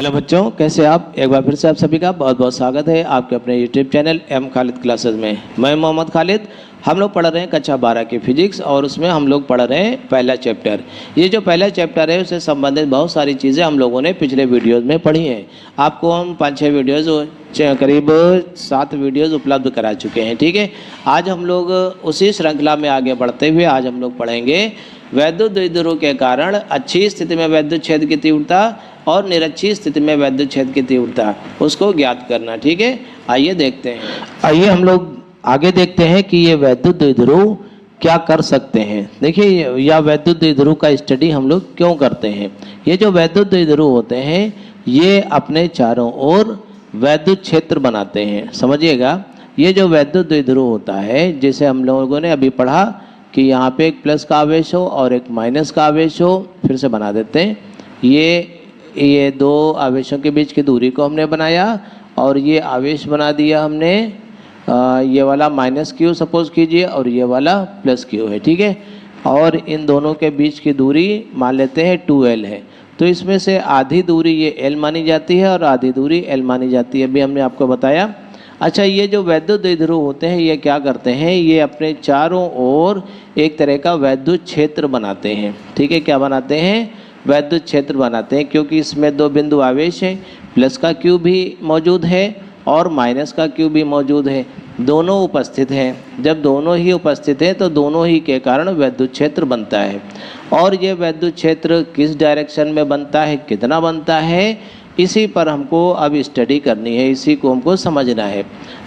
Hello बच्चों, कैसे आप? एक बार फिर से आप सभी का बहुत बहुत स्वागत है आपके अपने YouTube channel M Khalid classes में। मैं मोहम्मद खालिद। हम लोग पढ़ रहे हैं कक्षा 12 की फिजिक्स और उसमें हम लोग पढ़ रहे हैं पहला चैप्टर। ये जो पहला चैप्टर है उससे संबंधित बहुत सारी चीज़ें हम लोगों ने पिछले वीडियोज़ में पढ़ी हैं। आपको हम 5-6 वीडियोज़ करीब 7 वीडियोज़ उपलब्ध करा चुके हैं। ठीक है, आज हम लोग उसी श्रृंखला में आगे बढ़ते हुए आज हम लोग पढ़ेंगे वैद्युत द्विध्रुव के कारण अच्छी स्थिति में वैद्युत क्षेत्र की तीव्रता और निरक्षी स्थिति में वैद्युत क्षेत्र की तीव्रता उसको ज्ञात करना। ठीक है, आइए देखते हैं। आइए हम लोग आगे देखते हैं कि ये वैद्युत द्विध्रुव क्या कर सकते हैं। देखिए, या वैद्युत द्विध्रुव का स्टडी हम लोग क्यों करते हैं। ये जो वैद्युत द्विध्रुव होते हैं ये अपने चारों ओर वैद्युत क्षेत्र बनाते हैं। समझिएगा, ये जो वैद्युत द्विध्रुव होता है, जैसे हम लोगों ने अभी पढ़ा कि यहाँ पे एक प्लस का आवेश हो और एक माइनस का आवेश हो। फिर से बना देते हैं। ये दो आवेशों के बीच की दूरी को हमने बनाया और ये आवेश बना दिया हमने। ये वाला माइनस क्यू सपोज कीजिए और ये वाला प्लस क्यू है। ठीक है, और इन दोनों के बीच की दूरी मान लेते हैं 2L है। तो इसमें से आधी दूरी ये L मानी जाती है और आधी दूरी L मानी जाती है। अभी हमने आपको बताया। अच्छा, ये जो वैद्युत द्विध्रुव होते हैं ये क्या करते हैं, ये अपने चारों ओर एक तरह का वैद्युत क्षेत्र बनाते हैं। ठीक है, क्या बनाते हैं? वैद्युत क्षेत्र बनाते हैं, क्योंकि इसमें दो बिंदु आवेश हैं। प्लस का क्यू भी मौजूद है और माइनस का क्यू भी मौजूद है। दोनों उपस्थित हैं। जब दोनों ही उपस्थित हैं तो दोनों ही के कारण वैद्युत क्षेत्र बनता है। और ये वैद्युत क्षेत्र किस डायरेक्शन में बनता है, कितना बनता है, इसी पर हमको अब स्टडी करनी है, इसी को हमको समझना है।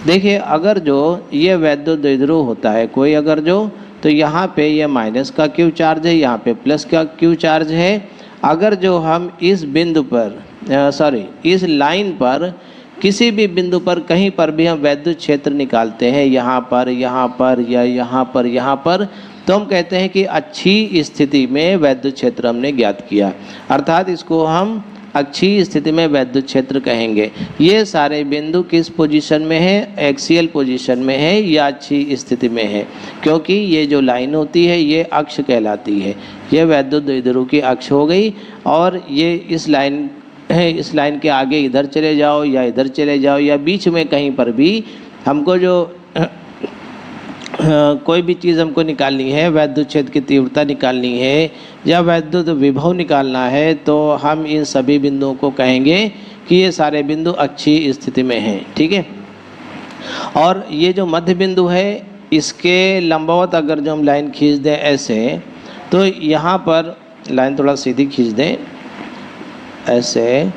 देखिए, अगर जो ये वैद्युत द्विध्रुव होता है कोई, अगर जो, तो यहाँ पे ये माइनस का क्यू चार्ज है, यहाँ पे प्लस का क्यू चार्ज है। अगर जो हम इस बिंदु पर इस लाइन पर किसी भी बिंदु पर कहीं पर भी हम वैद्युत क्षेत्र निकालते हैं, यहाँ पर या यहाँ पर, तो हम कहते हैं कि अच्छी स्थिति में वैद्युत क्षेत्र हमने ज्ञात किया। अर्थात इसको हम अच्छी स्थिति में वैद्युत क्षेत्र कहेंगे। ये सारे बिंदु किस पोजीशन में है? एक्सियल पोजीशन में है या अच्छी स्थिति में है, क्योंकि ये जो लाइन होती है ये अक्ष कहलाती है। ये वैद्युत द्विध्रुव की अक्ष हो गई। और ये इस लाइन है, इस लाइन के आगे इधर चले जाओ या इधर चले जाओ या बीच में कहीं पर भी हमको जो कोई भी चीज़ हमको निकालनी है, वैद्युत क्षेत्र की तीव्रता निकालनी है या वैद्युत विभव निकालना है, तो हम इन सभी बिंदुओं को कहेंगे कि ये सारे बिंदु अच्छी स्थिति में हैं। ठीक है, और ये जो मध्य बिंदु है इसके लंबवत अगर जो हम लाइन खींच दें ऐसे, तो यहाँ पर लाइन थोड़ा सीधी खींच दें ऐसे,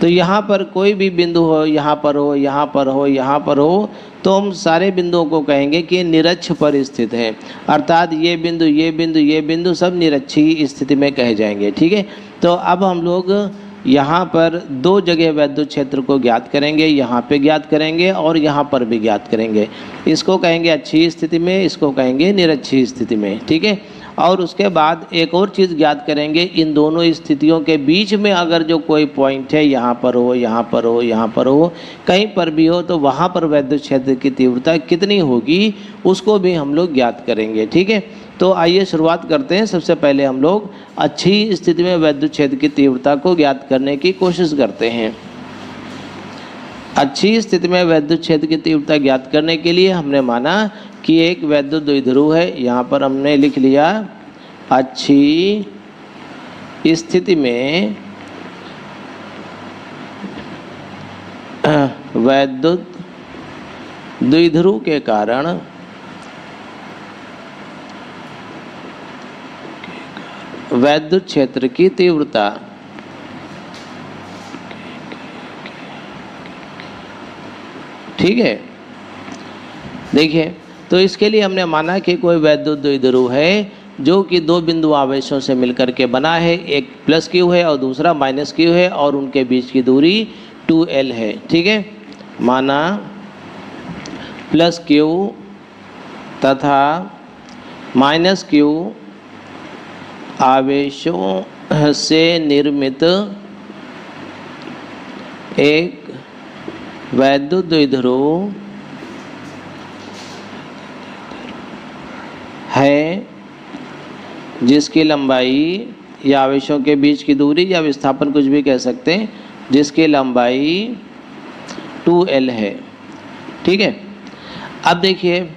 तो यहाँ पर कोई भी बिंदु हो, यहाँ पर हो, यहाँ पर हो, यहाँ पर हो, तो हम सारे बिंदुओं को कहेंगे कि निरक्ष पर स्थित है। अर्थात ये बिंदु सब निरक्षी स्थिति में कहे जाएंगे। ठीक है, तो अब हम लोग यहाँ पर दो जगह वैद्युत क्षेत्र को ज्ञात करेंगे, यहाँ पे ज्ञात करेंगे और यहाँ पर भी ज्ञात करेंगे। इसको कहेंगे अच्छी स्थिति में, इसको कहेंगे निरक्षी स्थिति में। ठीक है, और उसके बाद एक और चीज़ ज्ञात करेंगे, इन दोनों स्थितियों के बीच में अगर जो कोई पॉइंट है, यहाँ पर हो, यहाँ पर हो, यहाँ पर हो, कहीं पर भी हो, तो वहाँ पर वैद्युत क्षेत्र की तीव्रता कितनी होगी उसको भी हम लोग ज्ञात करेंगे। ठीक है, तो आइए शुरुआत करते हैं। सबसे पहले हम लोग अच्छी स्थिति में वैद्युत क्षेत्र की तीव्रता को ज्ञात करने की कोशिश करते हैं। अच्छी स्थिति में वैद्युत क्षेत्र की तीव्रता ज्ञात करने के लिए हमने माना कि एक वैद्युत द्विध्रुव है। यहाँ पर हमने लिख लिया अच्छी स्थिति में वैद्युत द्विध्रुव के कारण वैद्युत क्षेत्र की तीव्रता ठीक है। देखिए, तो इसके लिए हमने माना कि कोई वैद्युत द्विध्रुव है जो कि दो बिंदु आवेशों से मिलकर के बना है। एक प्लस क्यू है और दूसरा माइनस क्यू है और उनके बीच की दूरी 2L है। ठीक है, माना प्लस क्यू तथा माइनस क्यू आवेशों से निर्मित एक वैद्युत द्विध्रुव है जिसकी लंबाई या आवेशों के बीच की दूरी या विस्थापन कुछ भी कह सकते हैं जिसकी लंबाई 2L है। ठीक है, अब देखिए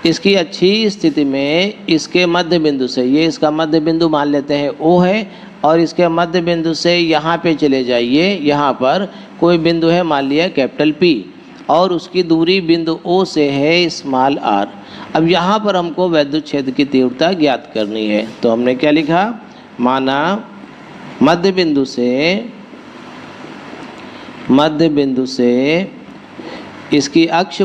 इसकी अच्छी स्थिति में इसके मध्य बिंदु से, ये इसका मध्य बिंदु मान लेते हैं O है, और इसके मध्य बिंदु से यहाँ पे चले जाइए, यहाँ पर कोई बिंदु है मान लिया कैपिटल P, और उसकी दूरी बिंदु O से है स्मॉल r। अब यहाँ पर हमको वैद्युत क्षेत्र की तीव्रता ज्ञात करनी है, तो हमने क्या लिखा, माना मध्य बिंदु से इसकी अक्ष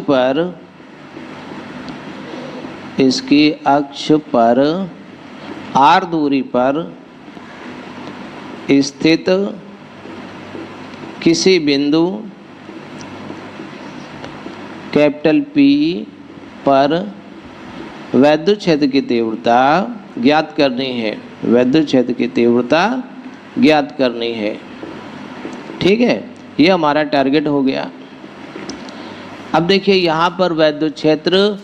पर r दूरी पर स्थित किसी बिंदु कैपिटल P पर वैद्युत क्षेत्र की तीव्रता ज्ञात करनी है, वैद्युत क्षेत्र की तीव्रता ज्ञात करनी है। ठीक है, ये हमारा टारगेट हो गया। अब देखिए यहाँ पर वैद्युत क्षेत्र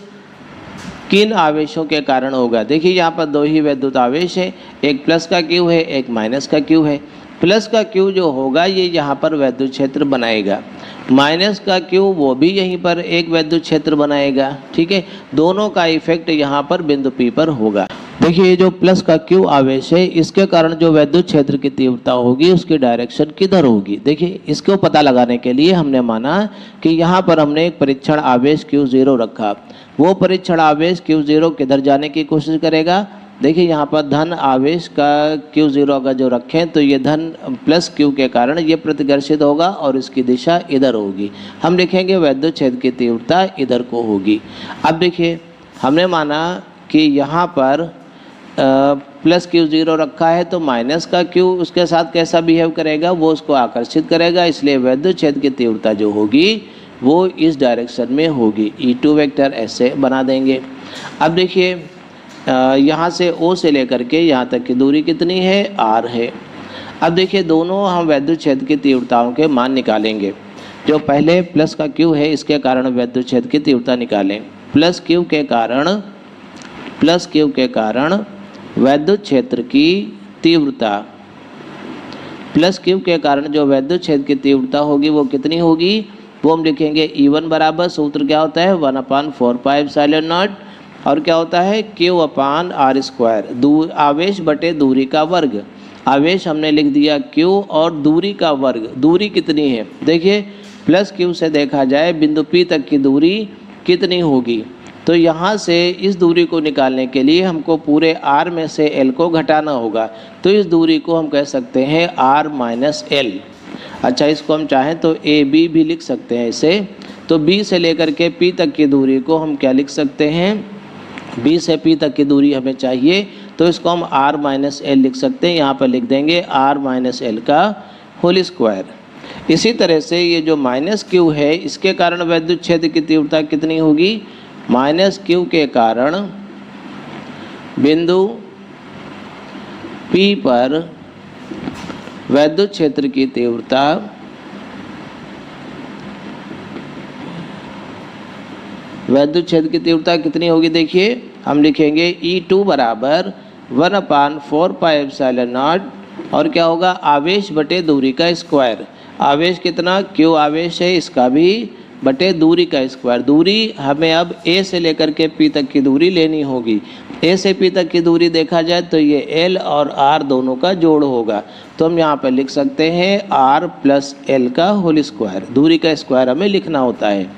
किन आवेशों के कारण होगा। देखिए यहाँ पर दो ही वैद्युत आवेश है, एक प्लस का Q है, एक माइनस का Q है। प्लस का Q जो होगा ये यहाँ पर वैद्युत क्षेत्र बनाएगा, माइनस का Q वो भी यहीं पर एक वैद्युत क्षेत्र बनाएगा। ठीक है, दोनों का इफेक्ट यहाँ पर बिंदु P पर होगा। देखिए ये जो प्लस का Q आवेश है, इसके कारण जो वैद्युत क्षेत्र की तीव्रता होगी उसकी डायरेक्शन किधर होगी। देखिए इसको पता लगाने के लिए हमने माना कि यहाँ पर हमने एक परीक्षण आवेश Q0 रखा, वो परीक्षण आवेश Q0 किधर जाने की कोशिश करेगा। देखिए यहाँ पर धन आवेश का Q0 अगर जो रखें तो ये धन प्लस Q के कारण ये प्रतिकर्षित होगा और इसकी दिशा इधर होगी। हम लिखेंगे वैद्युत क्षेत्र की तीव्रता इधर को होगी। अब देखिए हमने माना कि यहाँ पर प्लस Q0 रखा है, तो माइनस का Q उसके साथ कैसा बिहेव करेगा, वो उसको आकर्षित करेगा, इसलिए वैद्युत क्षेत्र की तीव्रता जो होगी वो इस डायरेक्शन में होगी। E2 वेक्टर ऐसे बना देंगे। अब देखिए यहाँ से O से लेकर के यहाँ तक की दूरी कितनी है, R है। अब देखिए दोनों हम वैद्युत क्षेत्र की तीव्रताओं के मान निकालेंगे। जो पहले प्लस का Q है इसके कारण वैद्युत क्षेत्र की तीव्रता निकालें। प्लस Q के कारण वैद्युत क्षेत्र की तीव्रता, प्लस Q के कारण जो वैद्युत क्षेत्र की तीव्रता होगी वो कितनी होगी, वो हम लिखेंगे E1 बराबर, सूत्र क्या होता है 1/4πε0, और क्या होता है Q/r², आवेश बटे दूरी का वर्ग। आवेश हमने लिख दिया Q और दूरी का वर्ग, दूरी कितनी है। देखिए प्लस Q से देखा जाए बिंदु P तक की दूरी कितनी होगी, तो यहाँ से इस दूरी को निकालने के लिए हमको पूरे R में से L को घटाना होगा, तो इस दूरी को हम कह सकते हैं R-L। अच्छा, इसको हम चाहें तो AB भी लिख सकते हैं इसे। तो B से लेकर के P तक की दूरी को हम क्या लिख सकते हैं, B से P तक की दूरी हमें चाहिए, तो इसको हम R-L लिख सकते हैं। यहाँ पर लिख देंगे R-L का होल स्क्वायर। इसी तरह से ये जो माइनस Q है इसके कारण वैद्युत क्षेत्र की तीव्रता कितनी होगी, माइनस Q के कारण बिंदु P पर वैद्युत क्षेत्र की तीव्रता कितनी होगी। देखिए हम लिखेंगे E2 बराबर 1/4πε0, और क्या होगा आवेश बटे दूरी का स्क्वायर। आवेश कितना, Q आवेश है, इसका भी बटे दूरी का स्क्वायर। दूरी हमें अब A से लेकर के P तक की दूरी लेनी होगी। A से P तक की दूरी देखा जाए तो ये L और R दोनों का जोड़ होगा, तो हम यहाँ पर लिख सकते हैं R+L का होल स्क्वायर। दूरी का स्क्वायर हमें लिखना होता है।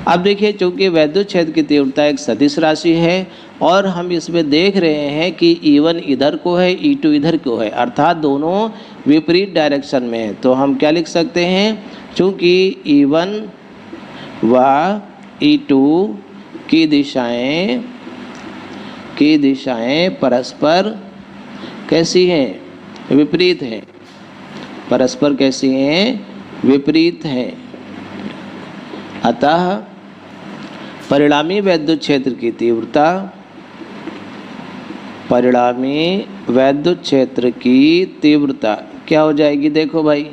अब देखिए चूँकि वैद्युत क्षेत्र की तीव्रता एक सदिश राशि है और हम इसमें देख रहे हैं कि E1 इधर को है, E2 इधर को है, अर्थात दोनों विपरीत डायरेक्शन में है, तो हम क्या लिख सकते हैं, चूँकि E1 व E2 की दिशाएं परस्पर कैसी हैं, विपरीत हैं। परस्पर कैसी हैं, विपरीत हैं। अतः परिणामी वैद्युत क्षेत्र की तीव्रता क्या हो जाएगी। देखो भाई,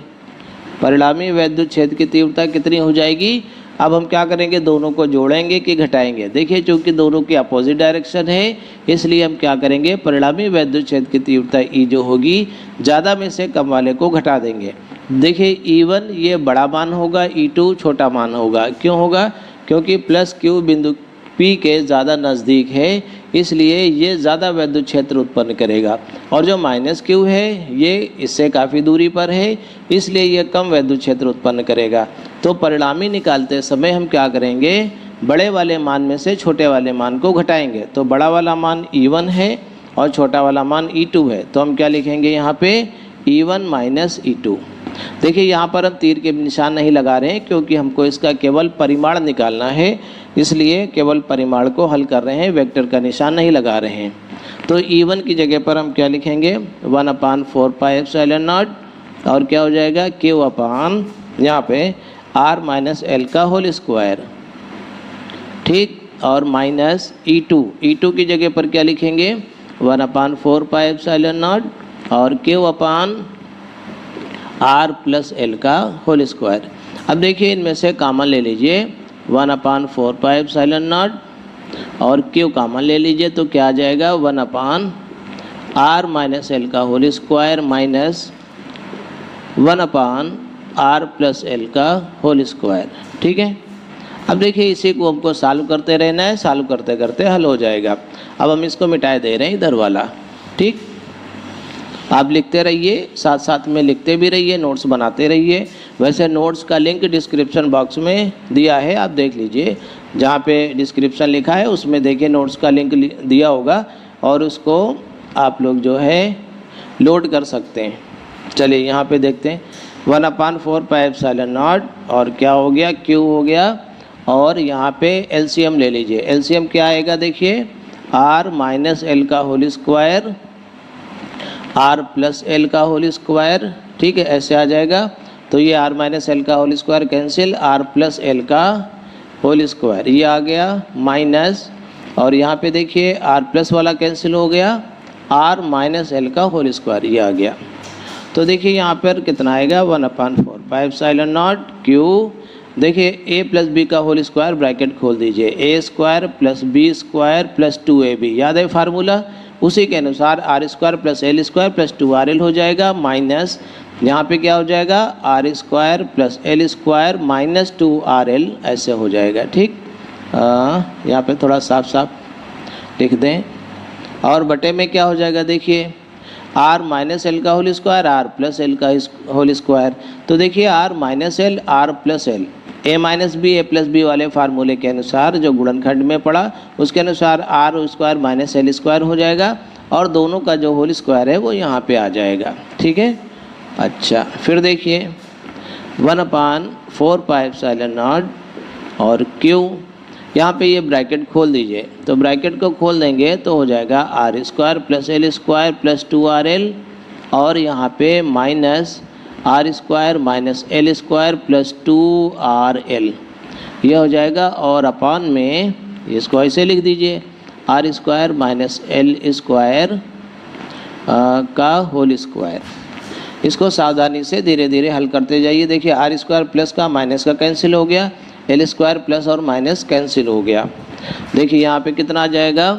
परिणामी वैद्युत क्षेत्र की तीव्रता कितनी हो जाएगी। अब हम क्या करेंगे, दोनों को जोड़ेंगे कि घटाएंगे। देखिए चूंकि दोनों की अपोजिट डायरेक्शन है, इसलिए हम क्या करेंगे, परिणामी वैद्युत क्षेत्र की तीव्रता E जो होगी ज़्यादा में से कम वाले को घटा देंगे। देखिए E1 ये बड़ा मान होगा, E2 छोटा मान होगा। क्यों होगा? क्योंकि प्लस Q बिंदु P के ज़्यादा नज़दीक है, इसलिए ये ज़्यादा वैद्युत क्षेत्र उत्पन्न करेगा। और जो माइनस Q है ये इससे काफ़ी दूरी पर है, इसलिए ये कम वैद्युत क्षेत्र उत्पन्न करेगा। तो परिणामी निकालते समय हम क्या करेंगे? बड़े वाले मान में से छोटे वाले मान को घटाएंगे। तो बड़ा वाला मान E1 है और छोटा वाला मान E2 है। तो हम क्या लिखेंगे यहाँ पे? E1 minus E2। देखिए यहाँ पर हम तीर के निशान नहीं लगा रहे हैं, क्योंकि हमको इसका केवल परिमाण निकालना है, इसलिए केवल परिमाण को हल कर रहे हैं, वेक्टर का निशान नहीं लगा रहे हैं। तो E1 की जगह पर हम क्या लिखेंगे? 1/4 पाई एप्सिलॉन नॉट, और क्या हो जाएगा? Q अपान यहाँ पे R माइनस एल का होल स्क्वायर, ठीक, और माइनस E2 की जगह पर क्या लिखेंगे? 1/4 पाई एप्सिलॉन नॉट और Q upon R plus L का होल स्क्वायर। अब देखिए इनमें से कॉमन ले लीजिए, 1/4 पाई एप्सिलॉन नॉट और Q कॉमन ले लीजिए, तो क्या आ जाएगा? 1/R माइनस एल का whole square minus 1/R plus L का होल स्क्वायर, ठीक है। अब देखिए इसी को हमको सॉल्व करते रहना है, सॉल्व करते करते हल हो जाएगा। अब हम इसको मिटाए दे रहे हैं इधर वाला, ठीक। आप लिखते रहिए, साथ साथ में लिखते भी रहिए, नोट्स बनाते रहिए। वैसे नोट्स का लिंक डिस्क्रिप्शन बॉक्स में दिया है, आप देख लीजिए। जहाँ पे डिस्क्रिप्शन लिखा है उसमें देखिए नोट्स का लिंक दिया होगा, और उसको आप लोग जो है लोड कर सकते हैं। चलिए यहाँ पे देखते हैं, 1/4 पाई एप्सिलॉन नॉट और क्या हो गया? Q हो गया, और यहाँ पे एलसीएम ले लीजिए। एलसीएम क्या आएगा? देखिए R माइनस एल का whole square, R plus L का होल स्क्वायर, ठीक है, ऐसे आ जाएगा। तो ये R माइनस एल का whole square cancel, R plus L का होल स्क्वायर ये आ गया माइनस, और यहाँ पे देखिए R प्लस वाला कैंसिल हो गया, R माइनस एल का होल स्क्वायर ये आ गया। तो देखिए यहाँ पर कितना आएगा? 1/4 पाई एप्सिलॉन नॉट Q, देखिए a प्लस बी का होल स्क्वायर ब्रैकेट खोल दीजिए, a square plus B square plus 2ab, याद है फार्मूला? उसी के अनुसार R square plus L square plus 2RL हो जाएगा, माइनस यहाँ पे क्या हो जाएगा? R square plus L square minus 2RL ऐसे हो जाएगा, ठीक। यहाँ पे थोड़ा साफ साफ लिख दें, और बटे में क्या हो जाएगा? देखिए R माइनस एल का whole square, R plus L का होल स्क्वायर। तो देखिए R minus L, R plus L, a minus B A plus B वाले फार्मूले के अनुसार जो गुणनखंड में पड़ा उसके अनुसार R square minus L square हो जाएगा, और दोनों का जो होल स्क्वायर है वो यहाँ पे आ जाएगा, ठीक है। अच्छा, फिर देखिए 1/4 पाई एप्सिलॉन नॉट और Q, यहाँ पे ये ब्रैकेट खोल दीजिए। तो ब्रैकेट को खोल देंगे तो हो जाएगा R square plus L square plus 2RL, और यहाँ पे minus R square minus L square plus 2RL ये हो जाएगा, और अपान में इसको ऐसे लिख दीजिए, R square minus L square का होल स्क्वायर। इसको सावधानी से धीरे धीरे हल करते जाइए। देखिए R स्क्वायर प्लस का माइनस का कैंसिल हो गया, एल स्क्वायर प्लस और माइनस कैंसिल हो गया। देखिए यहाँ पे कितना आ जाएगा?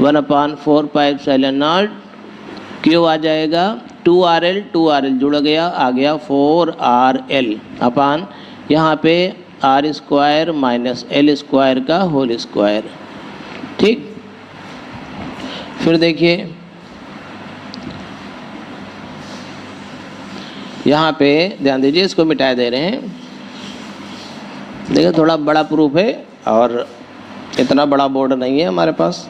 1/4 पाई एप्सिलॉन नॉट, Q आ जाएगा 2RL जुड़ गया, आ गया 4RL अपान यहाँ पे R square minus L square का होल स्क्वायर, ठीक। फिर देखिए यहाँ पे ध्यान दीजिए, इसको मिटा दे रहे हैं। देखिए थोड़ा बड़ा प्रूफ है और इतना बड़ा बोर्ड नहीं है हमारे पास।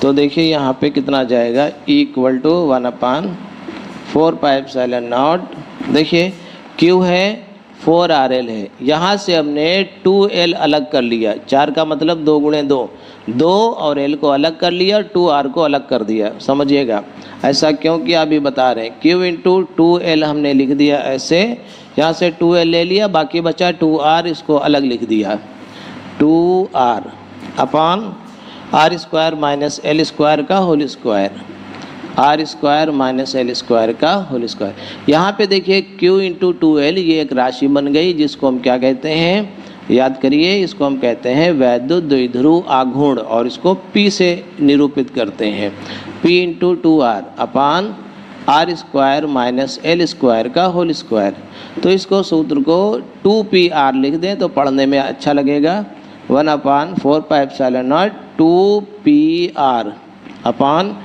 तो देखिए यहाँ पे कितना जाएगा? Equal to 1/4 pi epsilon naught, देखिए Q है 4RL है, यहाँ से हमने 2L अलग कर लिया, 4 का मतलब 2 गुणे 2, 2 और L को अलग कर लिया, 2R को अलग कर दिया, समझिएगा। ऐसा क्यों किया अभी बता रहे हैं। Q इंटू 2L हमने लिख दिया ऐसे, यहाँ से 2L ले लिया, बाकी बचा 2R, इसको अलग लिख दिया 2R upon R square minus L square का whole square, R square minus L square का होल स्क्वायर। यहाँ पे देखिए Q इंटू 2L ये एक राशि बन गई, जिसको हम क्या कहते हैं? याद करिए, इसको हम कहते हैं वैद्युत द्विध्रुव आघूर्ण, और इसको P से निरूपित करते हैं, P into 2R upon R square minus L square का होल स्क्वायर। तो इसको सूत्र को 2pr लिख दें तो पढ़ने में अच्छा लगेगा। 1/4πε0 2pr upon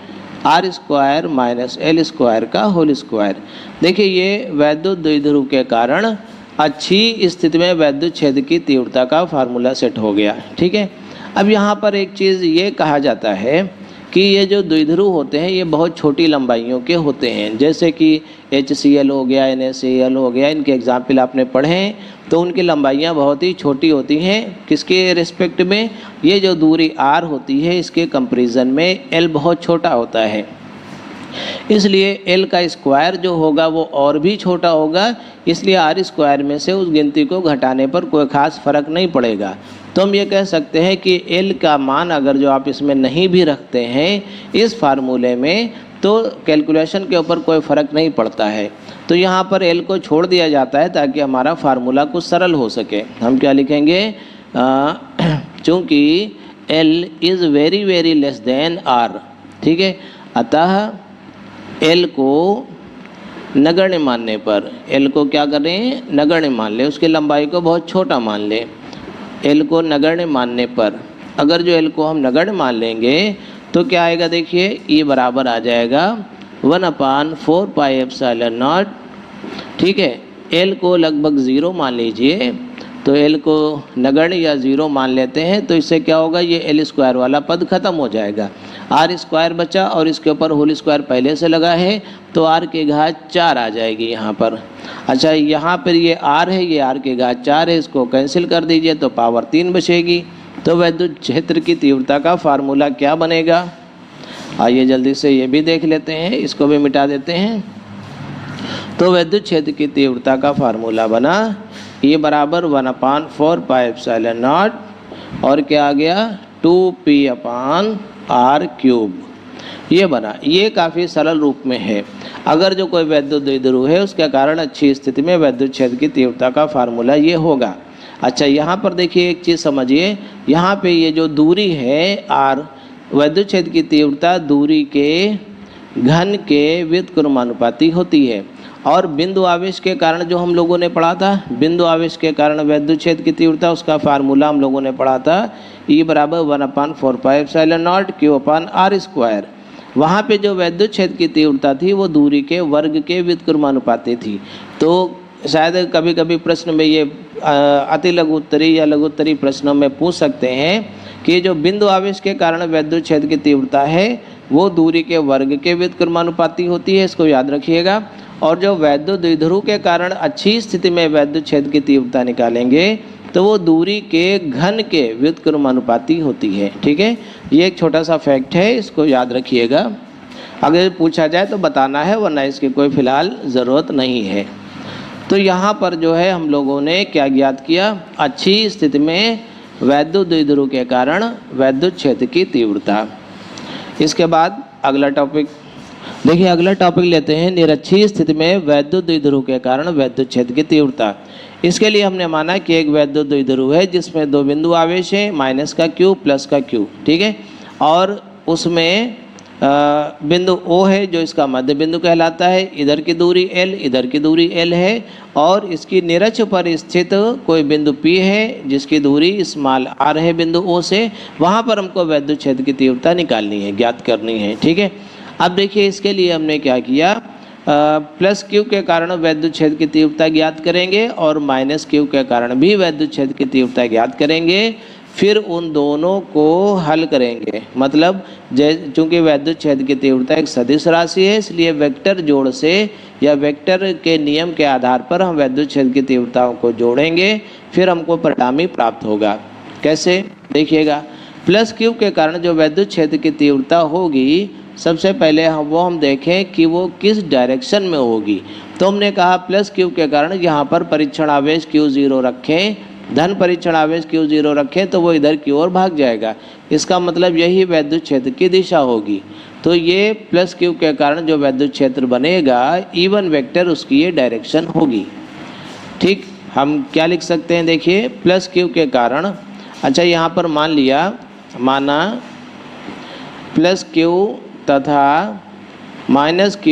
R square minus L square का होल स्क्वायर। देखिए ये वैद्युत द्विध्रुव के कारण अच्छी स्थिति में वैद्युत क्षेत्र की तीव्रता का फार्मूला सेट हो गया। ठीक है, अब यहाँ पर एक चीज़ ये कहा जाता है कि ये जो द्विध्रुव होते हैं ये बहुत छोटी लंबाइयों के होते हैं, जैसे कि HCl हो गया, NaCl हो गया, इनके एग्जाम्पल आपने पढ़े हैं, तो उनकी लंबाइयाँ बहुत ही छोटी होती हैं। किसके रिस्पेक्ट में? ये जो दूरी r होती है इसके कंपैरिजन में l बहुत छोटा होता है, इसलिए l का स्क्वायर जो होगा वो और भी छोटा होगा, इसलिए r स्क्वायर में से उस गिनती को घटाने पर कोई ख़ास फ़र्क नहीं पड़ेगा। तो हम ये कह सकते हैं कि l का मान अगर जो आप इसमें नहीं भी रखते हैं इस फार्मूले में तो कैलकुलेशन के ऊपर कोई फ़र्क नहीं पड़ता है। तो यहाँ पर l को छोड़ दिया जाता है ताकि हमारा फार्मूला कुछ सरल हो सके। हम क्या लिखेंगे? चूँकि l is very very less than r, ठीक है, अतः l को नगण्य मानने पर, l को क्या करें? नगण्य मान लें, उसकी लंबाई को बहुत छोटा मान लें। l को नगण्य मानने पर, अगर जो l को हम नगण्य मान लेंगे तो क्या आएगा? देखिए ये बराबर आ जाएगा 1/4πε0। ठीक है, l को लगभग 0 मान लीजिए, तो l को नगण्य या 0 मान लेते हैं तो इससे क्या होगा? ये l स्क्वायर वाला पद खत्म हो जाएगा, r स्क्वायर बचा और इसके ऊपर होल स्क्वायर पहले से लगा है तो r की घात 4 आ जाएगी यहाँ पर। अच्छा, यहाँ पर ये r है, ये r की घात 4 है, इसको कैंसिल कर दीजिए तो पावर 3 बचेगी। तो वैद्युत क्षेत्र की तीव्रता का फार्मूला क्या बनेगा? आइए जल्दी से ये भी देख लेते हैं, इसको भी मिटा देते हैं। तो वैद्युत क्षेत्र की तीव्रता का फार्मूला बना ये बराबर 1/4πε0 और क्या आ गया? 2p/r³। ये बना, ये काफ़ी सरल रूप में है। अगर जो कोई वैद्युत द्विध्रुव है उसके कारण अच्छी स्थिति में वैद्युत क्षेत्र की तीव्रता का फार्मूला ये होगा। अच्छा, यहाँ पर देखिए एक चीज़ समझिए, यहाँ पे ये जो दूरी है r, वैद्युत क्षेत्र की तीव्रता दूरी के घन के व्युत्क्रमानुपाती होती है। और बिंदु आवेश के कारण जो हम लोगों ने पढ़ा था, बिंदु आवेश के कारण वैद्युत क्षेत्र की तीव्रता, उसका फार्मूला हम लोगों ने पढ़ा था E बराबर 1/4πε0 Q/r²। वहाँ पे जो वैद्युत क्षेत्र की तीव्रता थी वो दूरी के वर्ग के व्युत्क्रमानुपाती थी। तो शायद कभी कभी प्रश्न में ये अति लघु उत्तरी या लघु उत्तरी प्रश्नों में पूछ सकते हैं कि जो बिंदु आवेश के कारण वैद्युत क्षेत्र की तीव्रता है वो दूरी के वर्ग के व्युत्क्रमानुपाती होती है, इसको याद रखिएगा। और जो वैद्युत द्विध्रुव के कारण अच्छी स्थिति में वैद्युत क्षेत्र की तीव्रता निकालेंगे तो वो दूरी के घन के व्युत्क्रमानुपाती होती है। ठीक है, ये एक छोटा सा फैक्ट है, इसको याद रखिएगा। अगर पूछा जाए तो बताना है, वरना इसकी कोई फ़िलहाल ज़रूरत नहीं है। तो यहाँ पर जो है हम लोगों ने क्या ज्ञात किया? अच्छी स्थिति में वैद्युत द्विध्रुव के कारण वैद्युत क्षेत्र की तीव्रता। इसके बाद अगला टॉपिक देखिए, अगला टॉपिक लेते हैं निरक्षीय स्थिति में वैद्युत द्विध्रुव के कारण वैद्युत क्षेत्र की तीव्रता। इसके लिए हमने माना कि एक वैद्युत द्विध्रुव है जिसमें दो बिंदु आवेश है, माइनस का Q प्लस का Q, ठीक है, और उसमें बिंदु O है जो इसका मध्य बिंदु कहलाता है। इधर की दूरी L, इधर की दूरी L है, और इसकी निरक्ष पर स्थित कोई बिंदु P है जिसकी दूरी स्मॉल r है बिंदु O से। वहाँ पर हमको वैद्युत क्षेत्र की तीव्रता निकालनी है, ज्ञात करनी है। ठीक है, अब देखिए इसके लिए हमने क्या किया, प्लस Q के कारण वैद्युत क्षेत्र की तीव्रता ज्ञात करेंगे और माइनस Q के कारण भी वैद्युत क्षेत्र की तीव्रता ज्ञात करेंगे। फिर उन दोनों को हल करेंगे, मतलब चूँकि वैद्युत क्षेत्र की तीव्रता एक सदिश राशि है, इसलिए वेक्टर जोड़ से या वेक्टर के नियम के आधार पर हम वैद्युत क्षेत्र की तीव्रताओं को जोड़ेंगे, फिर हमको परिणामी प्राप्त होगा। कैसे? देखिएगा, प्लस Q के कारण जो वैद्युत क्षेत्र की तीव्रता होगी, सबसे पहले हम देखें कि वो किस डायरेक्शन में होगी। तो हमने कहा प्लस Q के कारण यहाँ पर परीक्षण आवेश Q0 रखें, धन परीक्षण आवेश Q0 रखें तो वो इधर की ओर भाग जाएगा। इसका मतलब यही वैद्युत क्षेत्र की दिशा होगी। तो ये प्लस Q के कारण जो वैद्युत क्षेत्र बनेगा, E1 वेक्टर उसकी ये डायरेक्शन होगी। ठीक, हम क्या लिख सकते हैं? देखिए, प्लस Q के कारण, अच्छा यहाँ पर माना प्लस Q तथा माइनस Q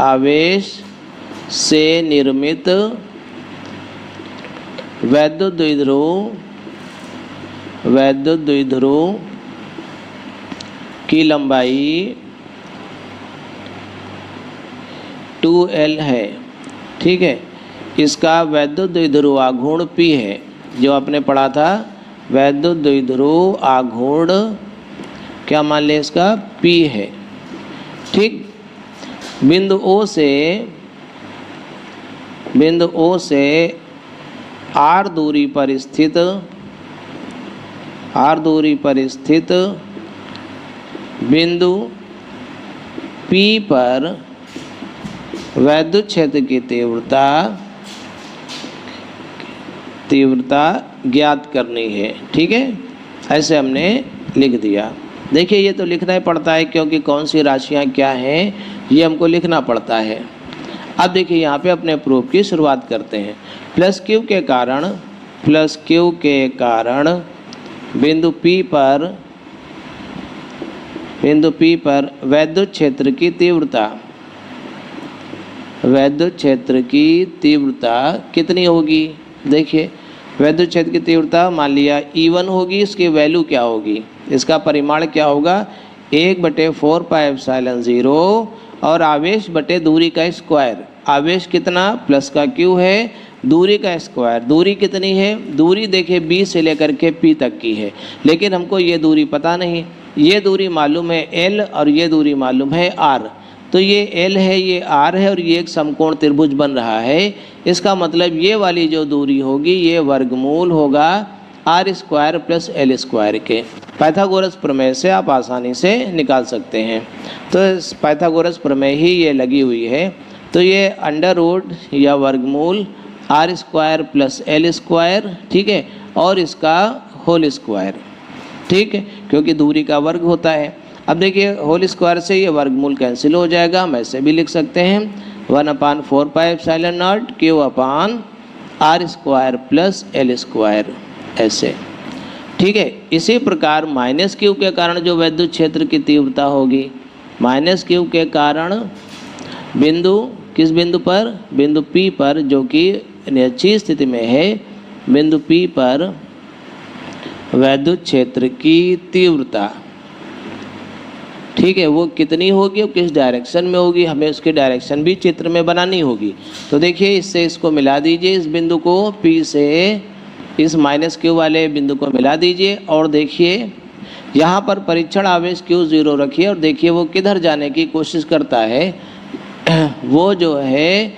आवेश से निर्मित वैद्युत द्विध्रुव की लंबाई 2L है। ठीक है, इसका वैद्युत द्विध्रुव आघूर्ण P है, जो आपने पढ़ा था। वैद्युत द्विध्रुव आघूर्ण क्या मान लें, इसका P है। ठीक, बिंदु O से R दूरी पर स्थित बिंदु P पर वैद्युत क्षेत्र की तीव्रता ज्ञात करनी है। ठीक है, ऐसे हमने लिख दिया। देखिए, ये तो लिखना ही पड़ता है, क्योंकि कौन सी राशियाँ क्या हैं ये हमको लिखना पड़ता है। अब देखिए, यहाँ पे अपने प्रूफ की शुरुआत करते हैं। प्लस क्यू के कारण बिंदु P पर वैद्युत क्षेत्र की तीव्रता कितनी होगी। देखिए, वैद्युत क्षेत्र की तीव्रता मान लिया E1 होगी। इसकी वैल्यू क्या होगी, इसका परिमाण क्या होगा, 1/4 पाई एप्सिलॉन 0 और आवेश बटे दूरी का स्क्वायर। आवेश कितना, प्लस का Q है, दूरी का स्क्वायर। दूरी कितनी है, दूरी देखिए B से लेकर के P तक की है, लेकिन हमको ये दूरी पता नहीं। ये दूरी मालूम है L और ये दूरी मालूम है R। तो ये L है, ये R है और ये एक समकोण त्रिभुज बन रहा है। इसका मतलब ये वाली जो दूरी होगी ये वर्गमूल होगा R² प्लस L² के। पाइथागोरस प्रमेय से आप आसानी से निकाल सकते हैं। तो इस पाइथागोरस प्रमेय ही ये लगी हुई है। तो ये अंडर रूट या वर्गमूल R² प्लस L², ठीक है, और इसका होल स्क्वायर। ठीक है, क्योंकि दूरी का वर्ग होता है। अब देखिए, होल स्क्वायर से ये वर्गमूल कैंसिल हो जाएगा। हम ऐसे भी लिख सकते हैं 1/4 pi epsilon not Q/R² plus L², ऐसे। ठीक है, इसी प्रकार -Q के कारण जो विद्युत क्षेत्र की तीव्रता होगी, -Q के कारण किस बिंदु पर, बिंदु P पर, जो कि निश्चित स्थिति में है, बिंदु P पर वैद्युत क्षेत्र की तीव्रता, ठीक है, वो कितनी होगी और किस डायरेक्शन में होगी, हमें उसकी डायरेक्शन भी चित्र में बनानी होगी। तो देखिए, इससे इसको मिला दीजिए, इस बिंदु को P से इस -Q वाले बिंदु को मिला दीजिए और देखिए यहाँ पर परीक्षण आवेश Q0 रखिए और देखिए वो किधर जाने की कोशिश करता है। वो जो है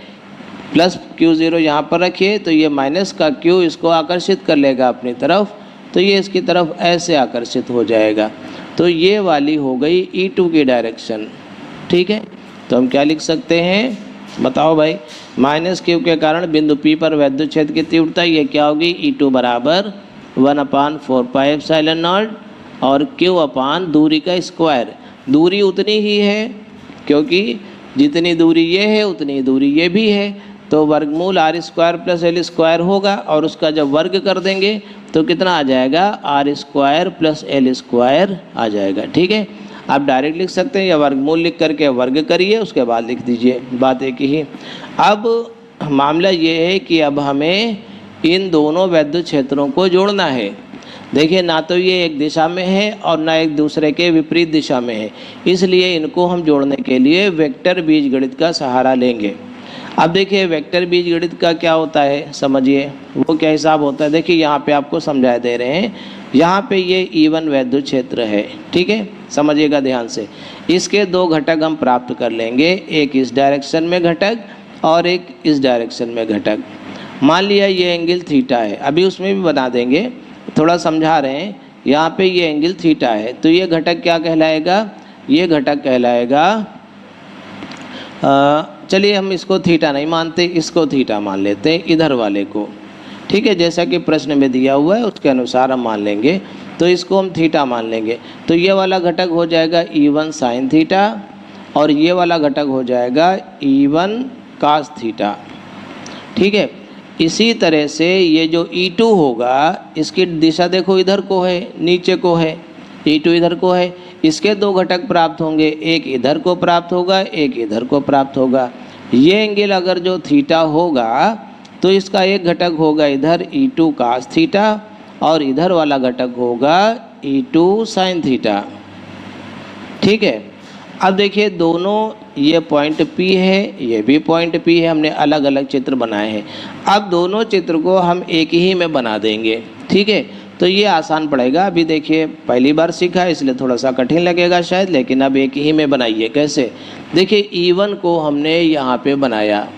प्लस Q0 यहाँ पर रखिए, तो ये माइनस का Q इसको आकर्षित कर लेगा अपनी तरफ, तो ये इसकी तरफ ऐसे आकर्षित हो जाएगा। तो ये वाली हो गई E2 की डायरेक्शन। ठीक है, तो हम क्या लिख सकते हैं, बताओ भाई। -Q के कारण बिंदु P पर वैद्युत क्षेत्र की तीव्रता ये क्या होगी, E2 बराबर 1/4 पाई एप्सिलॉन नॉट और Q/ दूरी का स्क्वायर। दूरी उतनी ही है, क्योंकि जितनी दूरी ये है उतनी दूरी ये भी है, तो वर्गमूल R² प्लस L² होगा और उसका जब वर्ग कर देंगे तो कितना आ जाएगा, R² प्लस L² आ जाएगा। ठीक है, आप डायरेक्ट लिख सकते हैं या वर्गमूल लिख करके वर्ग करिए, उसके बाद लिख दीजिए, बात एक ही। अब मामला ये है कि अब हमें इन दोनों वैद्युत क्षेत्रों को जोड़ना है। देखिए, ना तो ये एक दिशा में है और ना एक दूसरे के विपरीत दिशा में है, इसलिए इनको हम जोड़ने के लिए वेक्टर बीजगणित का सहारा लेंगे। अब देखिए, वेक्टर बीजगणित का क्या होता है, समझिए वो क्या हिसाब होता है। देखिए, यहाँ पे आपको समझा दे रहे हैं। यहाँ पे ये E1 वैद्युत क्षेत्र है, ठीक है, समझिएगा ध्यान से। इसके दो घटक हम प्राप्त कर लेंगे, एक इस डायरेक्शन में घटक और एक इस डायरेक्शन में घटक। मान लिया ये एंगल थीटा है, अभी उसमें भी बता देंगे, थोड़ा समझा रहे हैं। यहाँ पे ये एंगल थीटा है, तो ये घटक क्या कहलाएगा, ये घटक कहलाएगा, चलिए हम इसको थीटा नहीं मानते, इसको थीटा मान लेते हैं, इधर वाले को। ठीक है, जैसा कि प्रश्न में दिया हुआ है उसके अनुसार हम मान लेंगे, तो इसको हम थीटा मान लेंगे। तो ये वाला घटक हो जाएगा E1 साइन थीटा और ये वाला घटक हो जाएगा E1 कास थीटा। ठीक है, इसी तरह से ये जो E2 होगा, इसकी दिशा देखो इधर को है, नीचे को है, E2 इधर को है, इसके दो घटक प्राप्त होंगे, एक इधर को प्राप्त होगा, एक इधर को प्राप्त होगा। ये एंगल अगर जो थीटा होगा तो इसका एक घटक होगा इधर E2 cos थीटा और इधर वाला घटक होगा E2 sin थीटा। ठीक है, अब देखिए दोनों, ये पॉइंट P है, ये भी पॉइंट P है, हमने अलग अलग चित्र बनाए हैं। अब दोनों चित्र को हम एक ही में बना देंगे। ठीक है, तो ये आसान पड़ेगा। अभी देखिए पहली बार सीखा है इसलिए थोड़ा सा कठिन लगेगा शायद, लेकिन अब एक ही में बनाइए। कैसे? देखिए E1 को हमने यहाँ पे बनाया,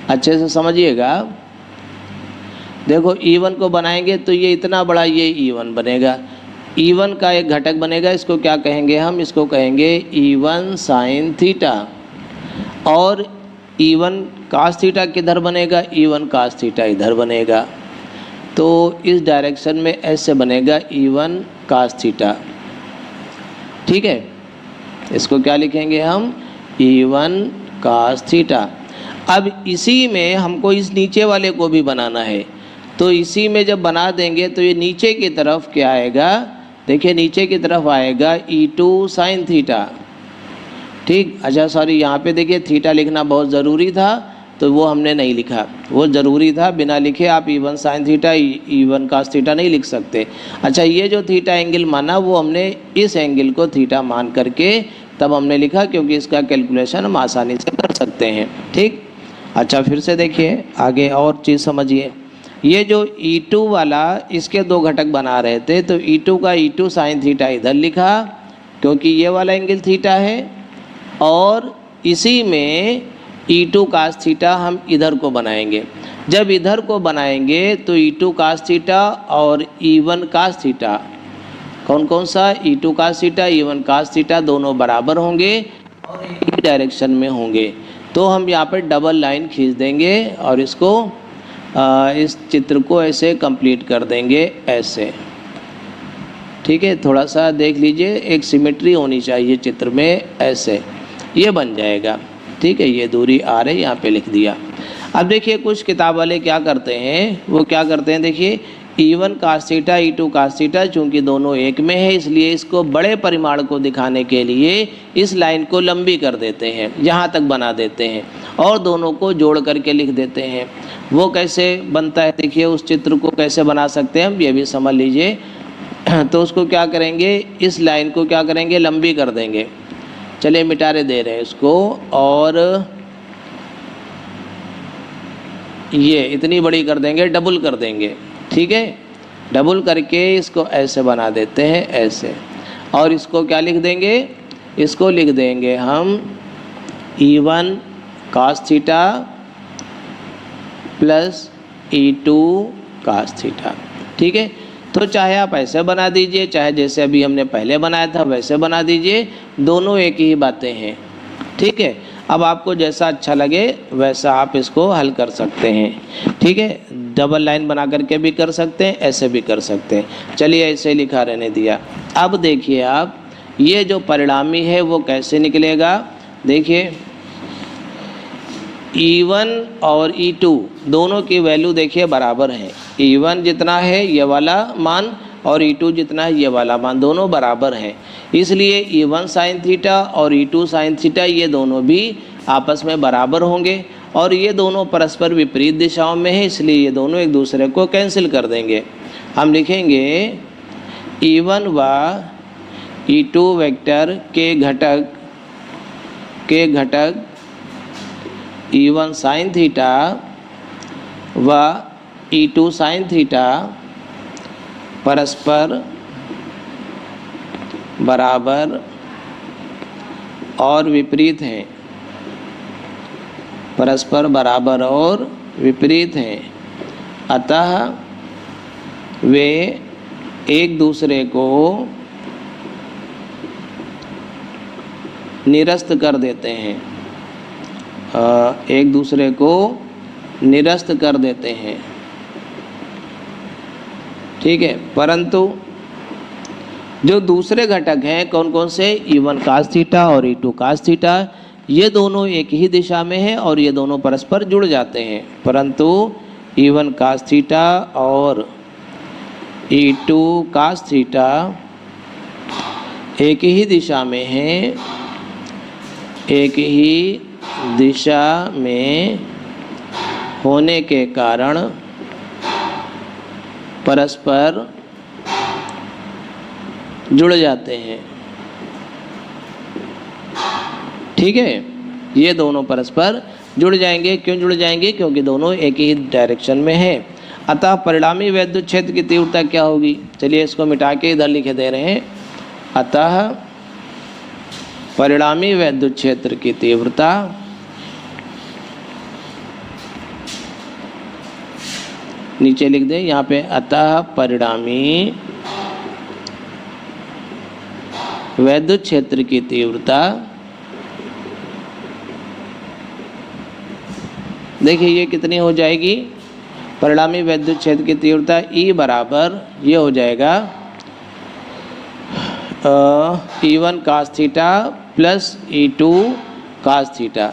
अच्छे से समझिएगा। देखो E1 को बनाएंगे तो ये इतना बड़ा ये E1 बनेगा। E1 का एक घटक बनेगा, इसको क्या कहेंगे हम? इसको कहेंगे E1 sin थीटा। और E1 cos थीटा किधर बनेगा? E1 cos थीटा इधर बनेगा। तो इस डायरेक्शन में ऐसे बनेगा E1 cos थीटा। ठीक है, इसको क्या लिखेंगे हम? E1 cos theta. अब इसी में हमको इस नीचे वाले को भी बनाना है, तो इसी में जब बना देंगे तो ये नीचे की तरफ क्या आएगा? देखिए नीचे की तरफ आएगा E2 sin थीटा। ठीक, अच्छा सॉरी, यहाँ पे देखिए थीटा लिखना बहुत ज़रूरी था तो वो हमने नहीं लिखा, वो ज़रूरी था, बिना लिखे आप E1 sin theta E1 cos theta नहीं लिख सकते। अच्छा, ये जो थीटा एंगल माना वो हमने इस एंगल को थीटा मान करके तब हमने लिखा, क्योंकि इसका कैलकुलेशन हम आसानी से कर सकते हैं। ठीक, अच्छा फिर से देखिए आगे और चीज़ समझिए। ये जो E2 वाला, इसके दो घटक बना रहे थे, तो E2 का E2 sin थीटा इधर लिखा क्योंकि ये वाला एंगल थीटा है, और इसी में E2 cos थीटा हम इधर को बनाएंगे। जब इधर को बनाएंगे तो E2 cos थीटा और E1 cos थीटा, कौन कौन सा? E2 cos theta, E1 cos theta दोनों बराबर होंगे और एक ही डायरेक्शन में होंगे। तो हम यहाँ पर डबल लाइन खींच देंगे और इसको इस चित्र को ऐसे कंप्लीट कर देंगे ऐसे। ठीक है, थोड़ा सा देख लीजिए, एक सिमेट्री होनी चाहिए चित्र में, ऐसे ये बन जाएगा। ठीक है, ये दूरी R है, यहाँ पे लिख दिया। अब देखिए कुछ किताब वाले क्या करते हैं, वो क्या करते हैं, देखिए E1 cos theta E2 cos theta, चूँकि दोनों एक में है इसलिए इसको बड़े परिमाण को दिखाने के लिए इस लाइन को लंबी कर देते हैं, यहाँ तक बना देते हैं और दोनों को जोड़ करके लिख देते हैं। वो कैसे बनता है देखिए, उस चित्र को कैसे बना सकते हैं हम ये भी समझ लीजिए। तो उसको क्या करेंगे, इस लाइन को क्या करेंगे, लंबी कर देंगे। चलिए मिटारे दे रहे हैं इसको, और ये इतनी बड़ी कर देंगे, डबल कर देंगे। ठीक है, डबल करके इसको ऐसे बना देते हैं ऐसे, और इसको क्या लिख देंगे, इसको लिख देंगे हम E1 cos theta plus E2 cos theta. ठीक है, तो चाहे आप ऐसे बना दीजिए, चाहे जैसे अभी हमने पहले बनाया था वैसे बना दीजिए, दोनों एक ही बातें हैं। ठीक है, अब आपको जैसा अच्छा लगे वैसा आप इसको हल कर सकते हैं। ठीक है, डबल लाइन बना करके भी कर सकते हैं, ऐसे भी कर सकते हैं। चलिए ऐसे लिखा रहने दिया। अब देखिए आप, ये जो परिणामी है वो कैसे निकलेगा, देखिए E1 और E2 दोनों की वैल्यू देखिए बराबर है। E1 जितना है ये वाला मान और E2 जितना है ये वाला मान, दोनों बराबर हैं। इसलिए E1 sin थीटा और E2 sin थीटा ये दोनों भी आपस में बराबर होंगे, और ये दोनों परस्पर विपरीत दिशाओं में है, इसलिए ये दोनों एक दूसरे को कैंसिल कर देंगे। हम लिखेंगे E1 व E2 वेक्टर के घटक E1 sin थीटा व E2 sin थीटा परस्पर बराबर और विपरीत हैं, परस्पर बराबर और विपरीत हैं। अतः वे एक दूसरे को निरस्त कर देते हैं, एक दूसरे को निरस्त कर देते हैं। ठीक है, परंतु जो दूसरे घटक हैं कौन कौन से, E1 cos थीटा और E2 cos थीटा, ये दोनों एक ही दिशा में हैं और ये दोनों परस्पर जुड़ जाते हैं, परंतु E1 cos थीटा और E2 cos थीटा एक ही दिशा में हैं, एक ही दिशा में होने के कारण परस्पर जुड़ जाते हैं। ठीक है, ये दोनों परस्पर जुड़ जाएंगे। क्यों जुड़ जाएंगे? क्योंकि दोनों एक ही डायरेक्शन में हैं। अतः परिणामी वैद्युत क्षेत्र की तीव्रता क्या होगी? चलिए इसको मिटा के इधर लिखे दे रहे हैं। अतः परिणामी वैद्युत क्षेत्र की तीव्रता नीचे लिख दें यहाँ पे। अतः परिणामी वैद्युत क्षेत्र की तीव्रता, देखिए ये कितनी हो जाएगी? परिणामी वैद्युत क्षेत्र की तीव्रता E बराबर ये हो जाएगा E1 cos theta plus E2 cos theta.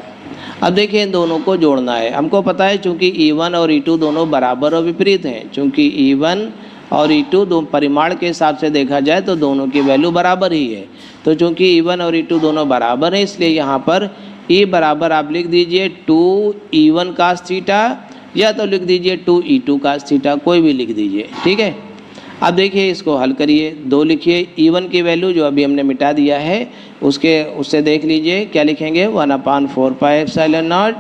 अब देखिए इन दोनों को जोड़ना है। हमको पता है चूंकि E1 और E2 दोनों बराबर और विपरीत हैं, चूंकि E1 और E2 दो परिमाण के हिसाब से देखा जाए तो दोनों की वैल्यू बराबर ही है। तो चूंकि E1 और E2 दोनों बराबर हैं, इसलिए यहाँ पर E बराबर आप लिख दीजिए 2E1 cos थीटा, या तो लिख दीजिए 2E2 cos थीटा, कोई भी लिख दीजिए। ठीक है, अब देखिए इसको हल करिए। 2 लिखिए, E1 की वैल्यू जो अभी हमने मिटा दिया है उससे देख लीजिए क्या लिखेंगे, 1/4 पाई एप्सिलॉन नॉट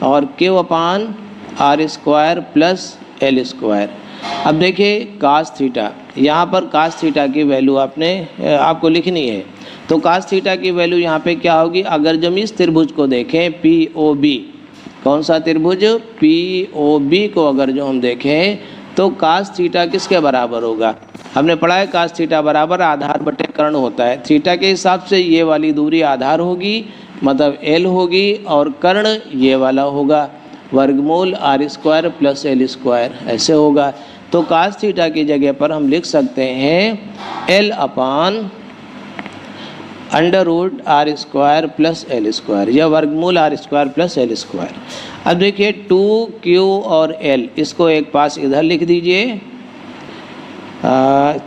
और Q/r² प्लस L²। अब देखिए cos थीटा, यहाँ पर cos थीटा की वैल्यू आपको लिखनी है। तो cos थीटा की वैल्यू यहाँ पे क्या होगी? अगर जब इस त्रिभुज को देखें POB, कौन सा त्रिभुज? POB को अगर जो हम देखें तो cos थीटा किसके बराबर होगा? हमने पढ़ा है cos थीटा बराबर आधार बटे कर्ण होता है। थीटा के हिसाब से ये वाली दूरी आधार होगी, मतलब L होगी, और कर्ण ये वाला होगा वर्गमूल r² प्लस L², ऐसे होगा। तो cos थीटा की जगह पर हम लिख सकते हैं L/√r² प्लस L², या वर्गमूल r² प्लस L²। अब देखिए 2Q और L, इसको एक पास इधर लिख दीजिए,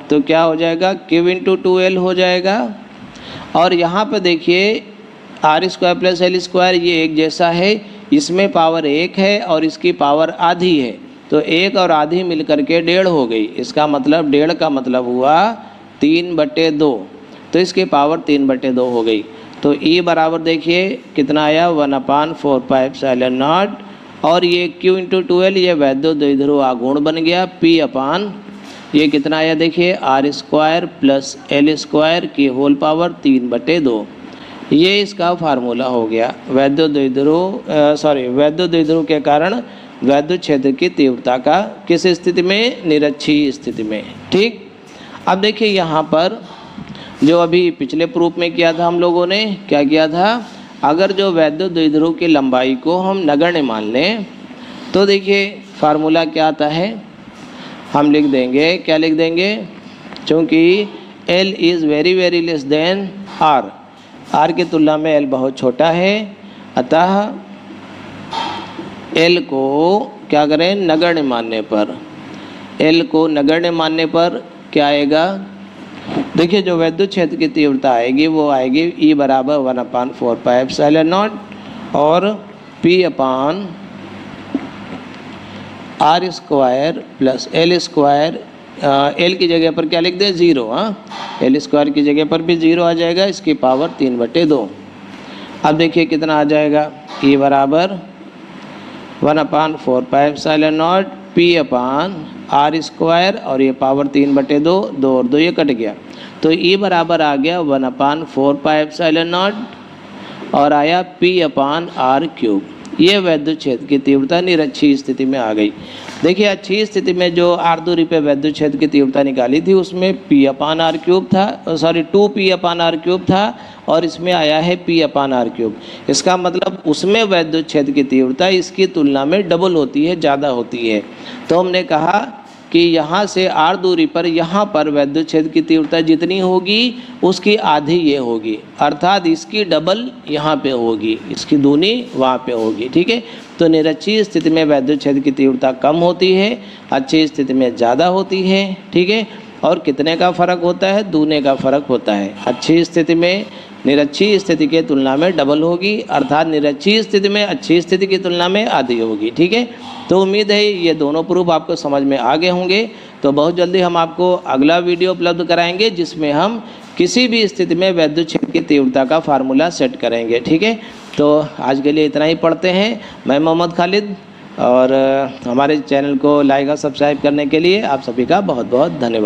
तो क्या हो जाएगा? Q × 2L हो जाएगा। और यहाँ पर देखिए r² प्लस L², ये एक जैसा है, इसमें पावर 1 है और इसकी पावर आधी है, तो 1 और आधी मिलकर के 1.5 हो गई। इसका मतलब 1.5 का मतलब हुआ 3/2, तो इसकी पावर 3/2 हो गई। तो E बराबर देखिए कितना आया, 1/4 पाई एप्सिलॉन नॉट, और ये Q × 2L ये वैद्युत द्विध्रुव आघूर्ण बन गया, P/ ये कितना आया देखिए, r² प्लस L² की होल पावर 3/2। ये इसका फार्मूला हो गया वैद्युत द्विध्रुव के कारण वैद्युत क्षेत्र की तीव्रता का। किस स्थिति में? निरक्षीय स्थिति में। ठीक, अब देखिए यहाँ पर जो अभी पिछले प्रूफ में किया था हम लोगों ने, क्या किया था? अगर जो वैद्युत द्विध्रुव की लंबाई को हम नगण्य मान लें तो देखिए फार्मूला क्या आता है, हम लिख देंगे, क्या लिख देंगे? चूँकि L is very very less than R की तुलना में L बहुत छोटा है, अतः L को क्या करें? नगण्य मानने पर, L को नगण्य मानने पर क्या आएगा? देखिए जो वैद्युत क्षेत्र की तीव्रता आएगी वो आएगी E बराबर 1/4 पाई एप्सिलॉन नॉट और P/r² प्लस L²। L की जगह पर क्या लिख दें? 0। L² की जगह पर भी 0 आ जाएगा, इसकी पावर 3/2। अब देखिए कितना आ जाएगा, E बराबर 1/4 पाई एप्सिलॉन नॉट P/r² और ये पावर 3/2, 2 और 2 ये कट गया, तो E बराबर आ गया 1/4 पाई एप्सिलॉन नॉट और आया P/r³। ये वैद्युत क्षेत्र की तीव्रता निरक्षीय स्थिति में आ गई। देखिए अच्छी स्थिति में जो r दूरी पे वैद्युत क्षेत्र की तीव्रता निकाली थी उसमें P/r³ था, 2P/r³ था, और इसमें आया है P/r³। इसका मतलब उसमें वैद्युत क्षेत्र की तीव्रता इसकी तुलना में डबल होती है, ज़्यादा होती है। तो हमने कहा कि यहाँ से r दूरी पर यहाँ पर वैद्युत क्षेत्र की तीव्रता जितनी होगी उसकी आधी ये होगी, अर्थात इसकी डबल यहाँ पे होगी, इसकी दूनी वहाँ पे होगी। ठीक है, तो निरक्षीय स्थिति में वैद्युत क्षेत्र की तीव्रता कम होती है, अच्छी स्थिति में ज़्यादा होती है। ठीक है, और कितने का फ़र्क होता है, दूने का फ़र्क होता है। अच्छी स्थिति में निरच्छी स्थिति के तुलना में डबल होगी, अर्थात निरच्छी स्थिति में अच्छी स्थिति की तुलना में आधी होगी। ठीक है, तो उम्मीद है ये दोनों प्रूफ आपको समझ में आ गए होंगे। तो बहुत जल्दी हम आपको अगला वीडियो उपलब्ध कराएंगे जिसमें हम किसी भी स्थिति में वैद्युत क्षेत्र की तीव्रता का फार्मूला सेट करेंगे। ठीक है, तो आज के लिए इतना ही पढ़ते हैं। मैं मोहम्मद खालिद, और हमारे चैनल को लाइक और सब्सक्राइब करने के लिए आप सभी का बहुत बहुत धन्यवाद।